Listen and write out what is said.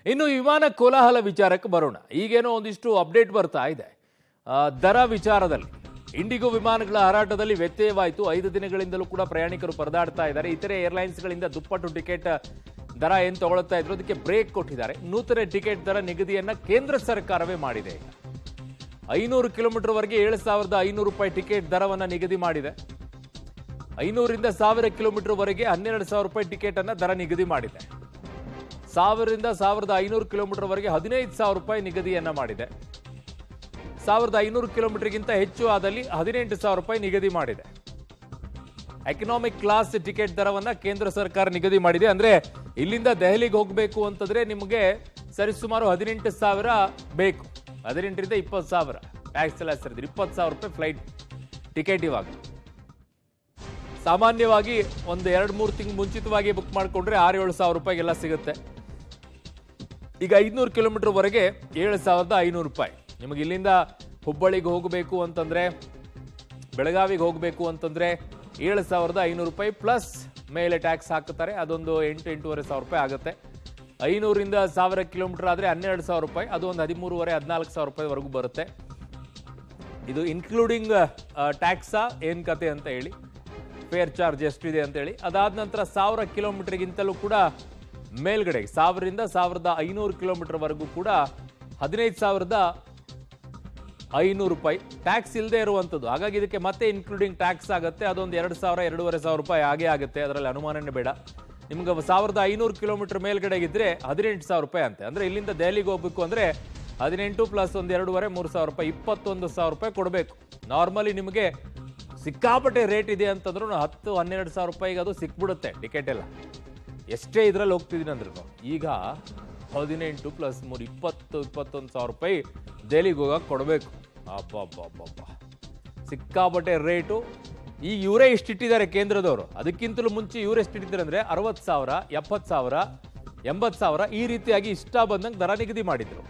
ಇನ್ನು ವಿಮಾನ ಕೋಲಾಹಲ ವಿಚಾರಕ್ಕೆ ಬರೋಣ. ಈಗೇನೋ ಒಂದಿಷ್ಟು ಅಪ್ಡೇಟ್ ಬರ್ತಾ ಇದೆ. ದರ ವಿಚಾರದಲ್ಲಿ ಇಂಡಿಗೋ ವಿಮಾನಗಳ ಹಾರಾಟದಲ್ಲಿ ವ್ಯತ್ಯಯವಾಯಿತು. 5 ದಿನಗಳಿಂದಲೂ ಕೂಡ ಪ್ರಯಾಣಿಕರು ಪರದಾಡ್ತಾ ಇದ್ದಾರೆ. ಇತರೆ ಏರ್ಲೈನ್ಸ್ಗಳಿಂದ ದುಪ್ಪಟ್ಟು ಟಿಕೆಟ್ ದರ ಏನು ತಗೊಳ್ತಾ ಇದ್ರು ಅದಕ್ಕೆ ಬ್ರೇಕ್ ಕೊಟ್ಟಿದ್ದಾರೆ. ನೂತನ ಟಿಕೆಟ್ ದರ ನಿಗದಿಯನ್ನ ಕೇಂದ್ರ ಸರ್ಕಾರವೇ ಮಾಡಿದೆ. 500 ಕಿಲೋಮೀಟರ್ವರೆಗೆ 7,500 ರೂಪಾಯಿ ಟಿಕೆಟ್ ದರವನ್ನು ನಿಗದಿ ಮಾಡಿದೆ. 500ರಿಂದ 1000 ಕಿಲೋಮೀಟರ್ವರೆಗೆ 12,000 ರೂಪಾಯಿ ಟಿಕೆಟ್ ಅನ್ನ ದರ ನಿಗದಿ ಮಾಡಿದೆ. 1000ರಿಂದ 1,500 ಕಿಲೋಮೀಟರ್ವರೆಗೆ 15,000 ರೂಪಾಯಿ ನಿಗದಿಯನ್ನ ಮಾಡಿದೆ. 1,500 ಕಿಲೋಮೀಟರ್ಗಿಂತ ಹೆಚ್ಚು ಆದಲ್ಲಿ 18,000 ರೂಪಾಯಿ ನಿಗದಿ ಮಾಡಿದೆ. ಎಕನಾಮಿಕ್ ಕ್ಲಾಸ್ ಟಿಕೆಟ್ ದರವನ್ನ ಕೇಂದ್ರ ಸರ್ಕಾರ ನಿಗದಿ ಮಾಡಿದೆ. ಅಂದ್ರೆ ಇಲ್ಲಿಂದ ದೆಹಲಿಗೆ ಹೋಗಬೇಕು ಅಂತಂದ್ರೆ ನಿಮಗೆ ಸರಿಸುಮಾರು 18,000 ಬೇಕು. 18ರಿಂದ 20,000 ಟ್ಯಾಕ್ಸ್ ಎಲ್ಲ ಸೇರಿದ್ರೆ 20,000 ರೂಪಾಯಿ ಫ್ಲೈಟ್ ಟಿಕೆಟ್. ಇವಾಗ ಸಾಮಾನ್ಯವಾಗಿ ಒಂದು 2-3 ತಿಂಗಳು ಮುಂಚಿತವಾಗಿ ಬುಕ್ ಮಾಡಿಕೊಂಡ್ರೆ 6,000-7,000 ರೂಪಾಯಿಗೆಲ್ಲ ಸಿಗುತ್ತೆ. ಈಗ 500 ಕಿಲೋಮೀಟರ್ವರೆಗೆ 7,500 ರೂಪಾಯಿ. ನಿಮಗೆ ಇಲ್ಲಿಂದ ಹುಬ್ಬಳ್ಳಿಗೆ ಹೋಗಬೇಕು ಅಂತಂದ್ರೆ, ಬೆಳಗಾವಿಗೆ ಹೋಗಬೇಕು ಅಂತಂದ್ರೆ 7,500 ರೂಪಾಯಿ ಪ್ಲಸ್ ಮೇಲೆ ಟ್ಯಾಕ್ಸ್ ಹಾಕುತ್ತಾರೆ. ಅದೊಂದು 8,000-8,500 ರೂಪಾಯಿ ಆಗುತ್ತೆ. 500ರಿಂದ 1,000 ಕಿಲೋಮೀಟರ್ ಆದರೆ 12,000 ರೂಪಾಯಿ. ಅದು ಒಂದು 13,500-14,000 ರೂಪಾಯಿವರೆಗೂ ಬರುತ್ತೆ. ಇದು ಇನ್ಕ್ಲೂಡಿಂಗ್ ಟ್ಯಾಕ್ಸಾ ಏನು ಕತೆ ಅಂತ ಹೇಳಿ, ಫೇರ್ ಚಾರ್ಜ್ ಎಷ್ಟಿದೆ ಅಂತ ಹೇಳಿ. ಅದಾದ ನಂತರ 1,000 ಕಿಲೋಮೀಟರ್ಗಿಂತಲೂ ಕೂಡ ಮೇಲ್ಗಡೆ 1,000ರಿಂದ 1,500 ಕಿಲೋಮೀಟರ್ವರೆಗೂ ಕೂಡ 15,500 ರೂಪಾಯಿ ಟ್ಯಾಕ್ಸ್ ಇಲ್ಲದೆ ಇರುವಂಥದ್ದು. ಹಾಗಾಗಿ ಇದಕ್ಕೆ ಮತ್ತೆ ಇನ್ಕ್ಲೂಡಿಂಗ್ ಟ್ಯಾಕ್ಸ್ ಆಗುತ್ತೆ. ಅದೊಂದು 2,000-2,500 ರೂಪಾಯಿ ಆಗೇ ಆಗುತ್ತೆ. ಅದರಲ್ಲಿ ಅನುಮಾನನೇ ಬೇಡ. ನಿಮ್ಗೆ 1,500 ಕಿಲೋಮೀಟರ್ ಮೇಲ್ಗಡೆಗಿದ್ರೆ 18,000 ರೂಪಾಯಿ ಅಂತೆ. ಅಂದ್ರೆ ಇಲ್ಲಿಂದ ದೆಹಲಿಗೆ ಹೋಗ್ಬೇಕು ಅಂದ್ರೆ 18 ಪ್ಲಸ್ ಒಂದು 2,500-3,000 ರೂಪಾಯಿ 21,000 ರೂಪಾಯಿ ಕೊಡಬೇಕು. ನಾರ್ಮಲಿ ನಿಮಗೆ ಸಿಕ್ಕಾಪಟ್ಟೆ ರೇಟ್ ಇದೆ ಅಂತಂದ್ರೂ 10,000-12,000 ರೂಪಾಯಿಗೆ ಅದು ಸಿಕ್ಬಿಡುತ್ತೆ ಟಿಕೆಟ್ ಎಲ್ಲ. ಎಷ್ಟೇ ಇದರಲ್ಲಿ ಹೋಗ್ತಿದ್ದೀನಿ ಅಂದ್ರೂ ಈಗ 18 ಪ್ಲಸ್ 3 20,000-21,000 ರೂಪಾಯಿ ದೆಹಲಿಗೆ ಹೋಗಕ್ಕೆ ಕೊಡಬೇಕು. ಅಬ್ಬಬ್ಬಬ್ಬಬ್ಬ, ಸಿಕ್ಕಾಪಟ್ಟೆ ರೇಟು. ಈಗ ಇವರೇ ಇಷ್ಟಿಟ್ಟಿದ್ದಾರೆ ಕೇಂದ್ರದವರು. ಅದಕ್ಕಿಂತಲೂ ಮುಂಚೆ ಇವ್ರು ಎಷ್ಟಿಟ್ಟಿದ್ದಾರೆ ಅಂದರೆ 60,000, 70,000, 80,000 ಈ ರೀತಿಯಾಗಿ ಇಷ್ಟ ಬಂದಂಗೆ ದರ ನಿಗದಿ ಮಾಡಿದ್ರು.